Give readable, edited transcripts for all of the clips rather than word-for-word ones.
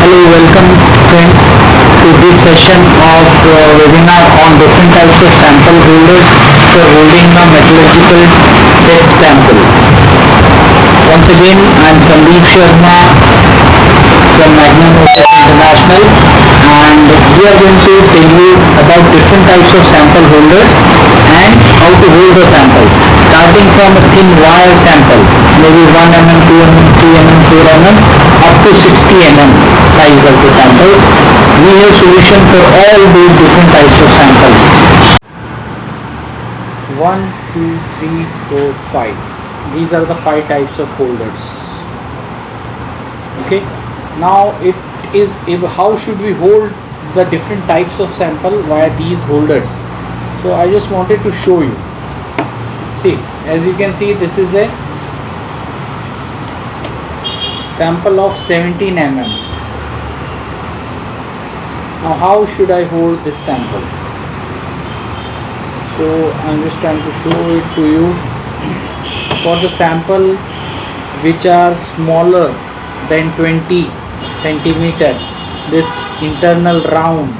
Hello, welcome friends to this session of webinar on different types of sample holders for holding a metallurgical test sample. Once again, I am Sandeep Sharma from Magnum Research International, and we are going to tell you about different types of sample holders and how to hold the sample, starting from a thin wire sample, maybe 1 mm, 2 mm, 3 mm, 4 mm, up to 60 mm size of the samples. We have solution for all these different types of samples. 1, 2, 3, 4, 5. These are the 5 types of holders. Okay, now it is how should we hold the different types of sample via these holders. So I just wanted to show you. See, as you can see, this is a sample of 17 mm. Now how should I hold this sample? So I'm just trying to show it to you. For the sample which are smaller than 20 centimeter, this internal round,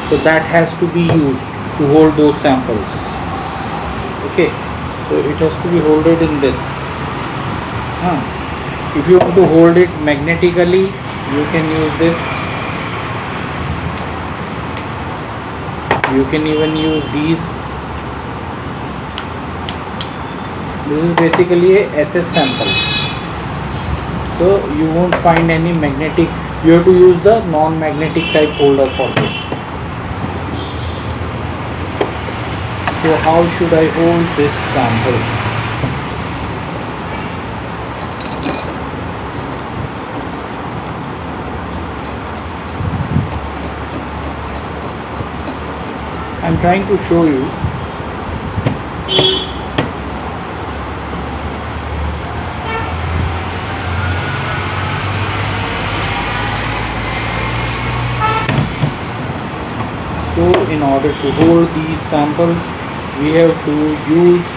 so that has to be used to hold those samples. Okay, so it has to be holded in this. If you want to hold it magnetically, you can use this. You can even use these. This is basically a SS sample, so you won't find any magnetic. You have to use the non-magnetic type holder for this. So how should I hold this sample? I'm trying to show you. So in order to hold these samples, we have to use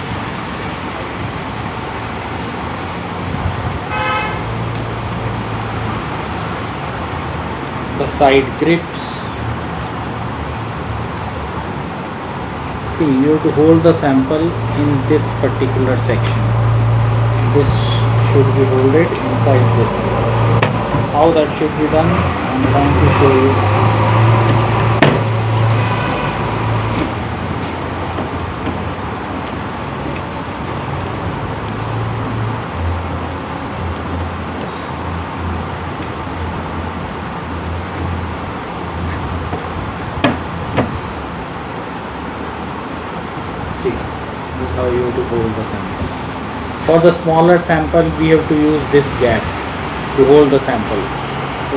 the side grips. See, you have to hold the sample in this particular section. This should be holded inside this. How that should be done, I'm trying to show you. See, this is how you have to hold the sample. For the smaller sample, we have to use this gap to hold the sample.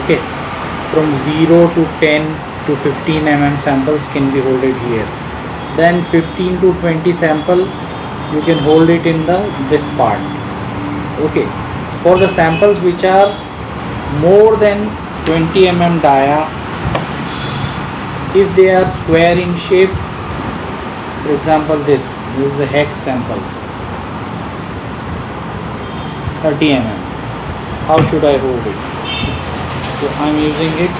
Okay, from 0 to 10 to 15 mm samples can be holded here. Then 15 to 20 sample, you can hold it in this part. Okay, for the samples which are more than 20 mm dia, if they are square in shape, for example this is a hex sample, 30 mm. How should I hold it? So I am using it.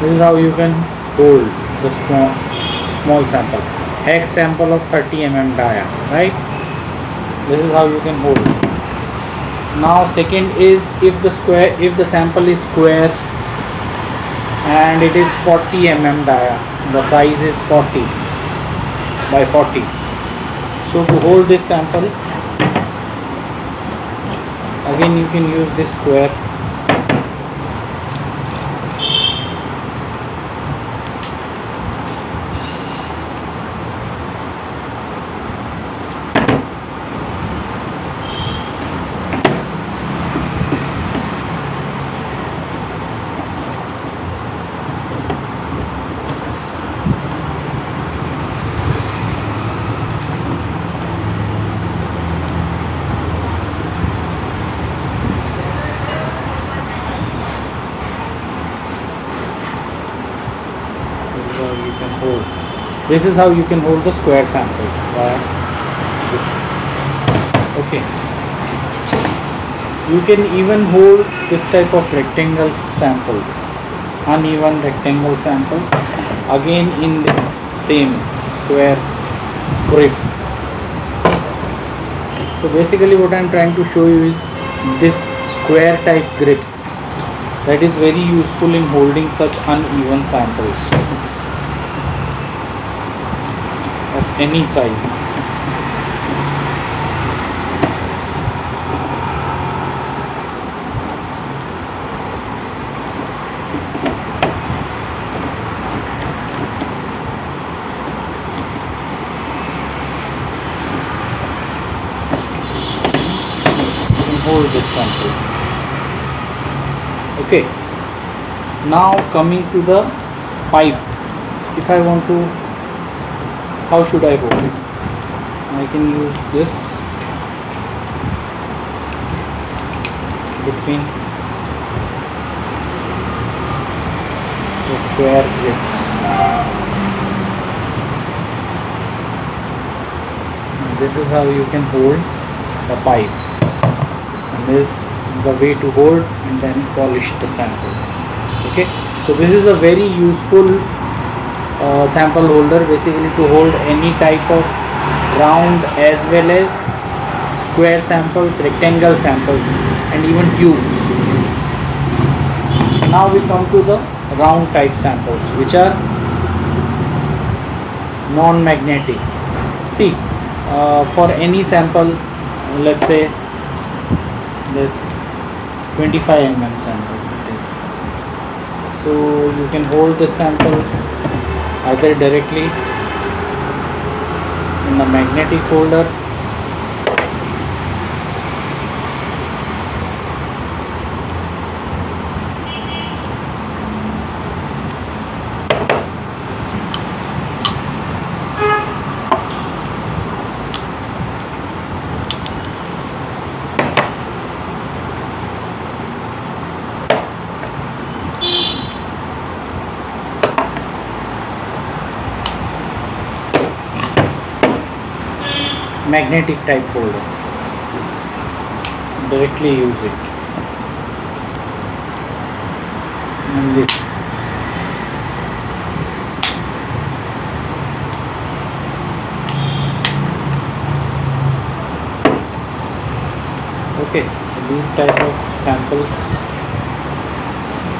This is how you can hold the small sample. Hex sample of 30 mm dia, right? This is how you can hold it. Now second is, if the sample is square and it is 40 mm dia, the size is 40 by 40. So to hold this sample, again you can use this square. can hold. This is how you can hold the square samples via this. Okay. You can even hold this type of rectangle samples, uneven rectangle samples, again in this same square grip. So basically what I am trying to show you is this square type grip that is very useful in holding such uneven samples of any size. Hold this sample. Okay, now coming to the pipe. If I want to, how should I hold it? I can use this between the square grips. And this is how you can hold the pipe. This is the way to hold and then polish the sample. Okay, so this is a very useful sample holder, basically to hold any type of round as well as square samples, rectangle samples, and even tubes. Now we come to the round type samples, which are non-magnetic. See, for any sample, let's say this 25 mm sample it is. So you can hold this sample either directly in the magnetic holder magnetic type holder, directly use it, and this. Okay, so these type of samples,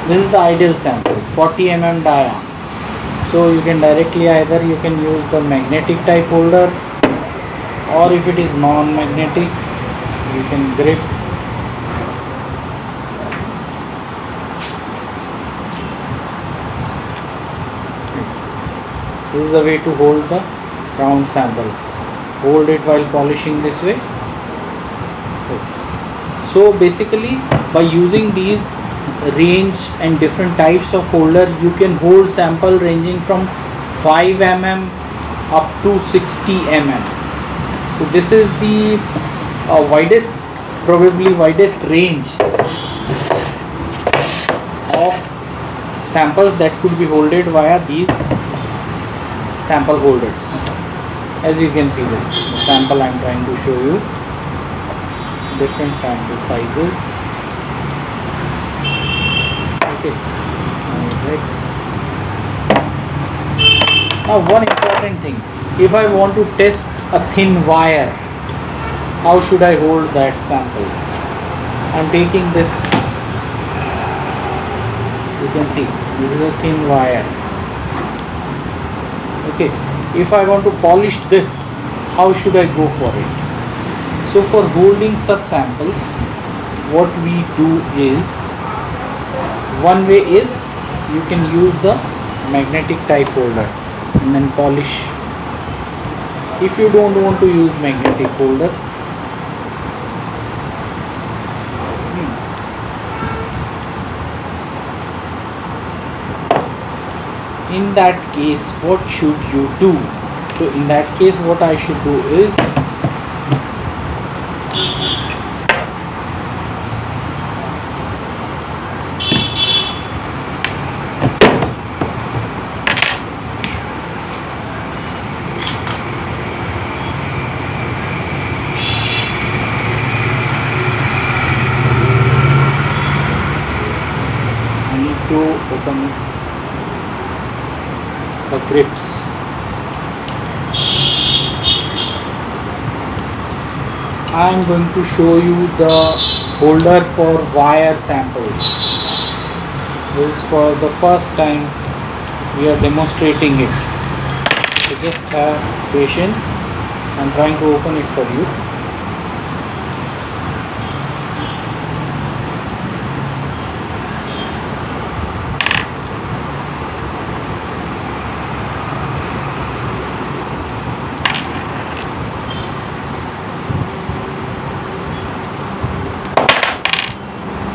this is the ideal sample, 40 mm dia. So you can directly, either you can use the magnetic type holder, or if it is non-magnetic, you can grip. This is the way to hold the round sample. Hold it while polishing this way. Yes. So basically, by using these range and different types of holder, you can hold sample ranging from 5 mm up to 60 mm. So this is the probably widest range of samples that could be holded via these sample holders. As you can see, this sample I am trying to show you, different sample sizes. Okay, now one important thing, if I want to test a thin wire, how should I hold that sample? I am taking this, you can see this is a thin wire. Okay, if I want to polish this, how should I go for it? So for holding such samples, what we do is, one way is you can use the magnetic type holder and then polish. If you don't want to use magnetic holder, in that case what should you do? So in that case what I should do is, open the grips. I am going to show you the holder for wire samples. This is for the first time we are demonstrating it. So just have patience. I am trying to open it for you.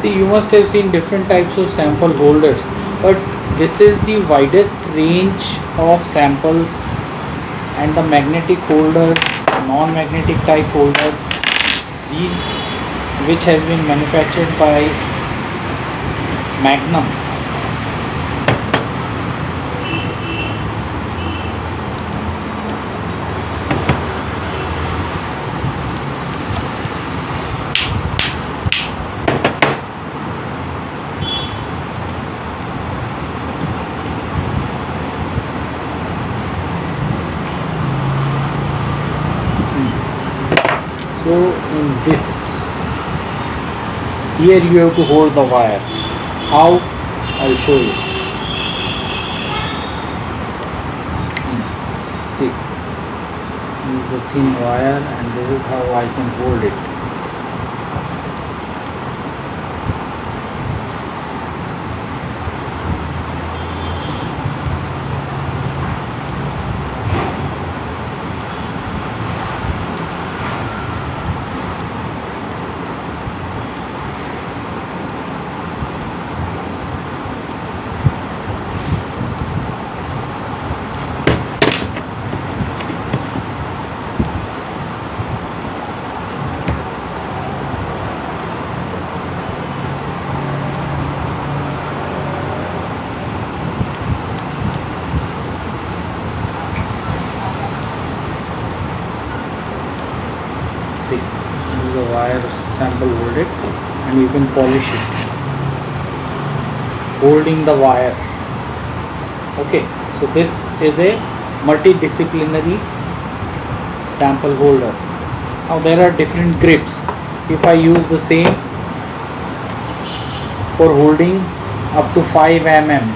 See, you must have seen different types of sample holders, but this is the widest range of samples, and the magnetic holders, non-magnetic type holder, these which has been manufactured by Magnum. So in this, here you have to hold the wire. How? I'll show you. See, this is the thin wire, and this is how I can hold it. See, this is the wire sample holded, and you can polish it holding the wire. Okay, so this is a multidisciplinary sample holder. Now there are different grips. If I use the same for holding up to 5 mm,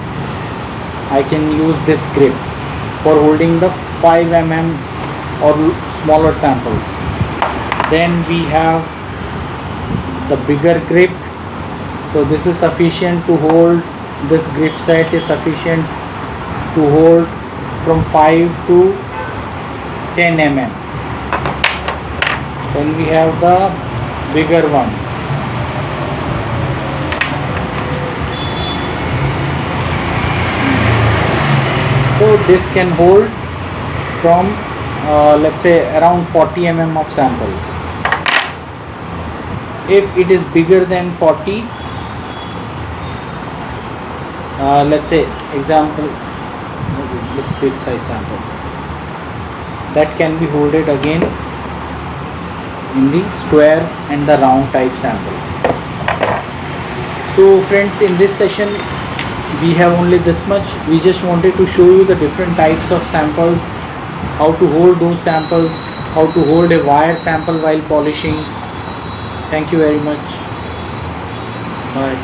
I can use this grip for holding the 5 mm or smaller samples. Then we have the bigger grip. So this is sufficient to hold, this grip set is sufficient to hold from 5 to 10 mm. Then we have the bigger one. So this can hold from let's say around 40 mm of sample. If it is bigger than 40, let's say example this big size sample, that can be holded again in the square and the round type sample. So friends, in this session we have only this much. We just wanted to show you the different types of samples, how to hold those samples, how to hold a wire sample while polishing. Thank you very much. Bye.